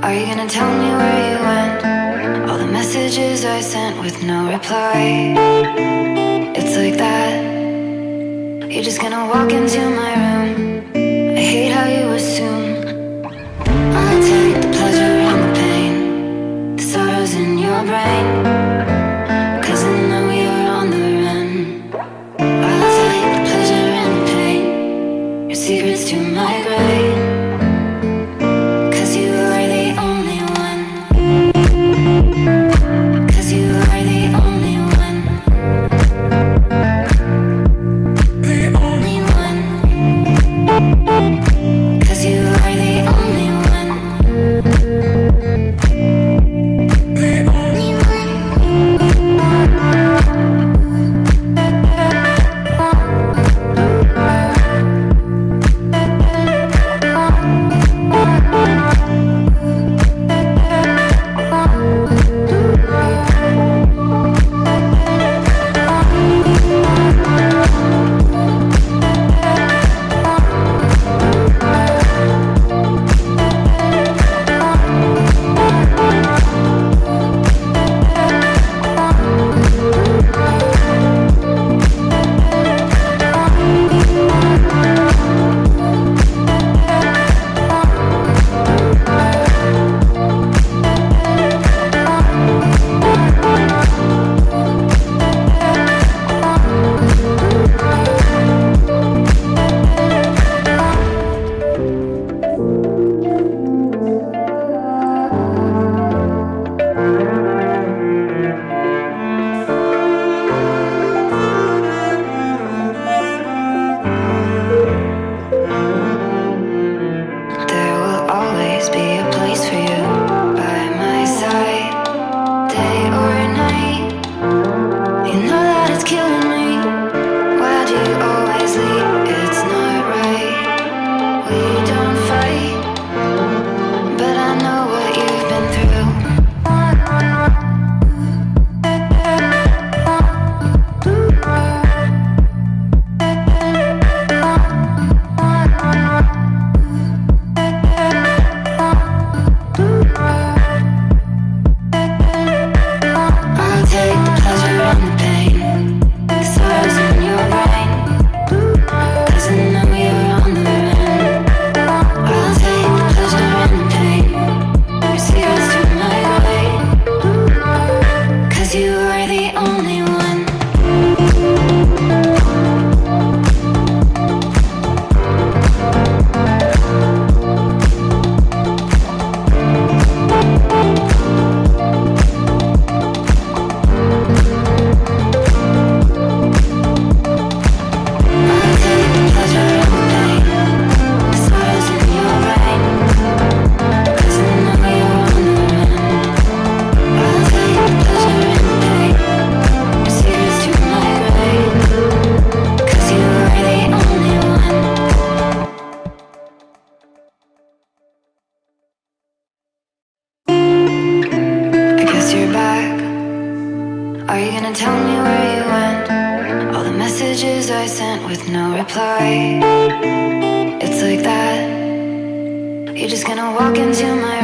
Are you gonna tell me where you went? All the messages I sent with no reply. It's like that. You're just gonna walk into my room. I hate how you assume I'll take the pleasure and the pain, the sorrows in your brain, 'cause I know you're on the run. I'll take the pleasure and the pain, your secrets to my grave, 'cause you are the only one. 'Cause you are the only one. The only one. 'Cause you are the only one. The only one. Are you gonna tell me where you went? All the messages I sent with no reply. It's like that. You're just gonna walk into my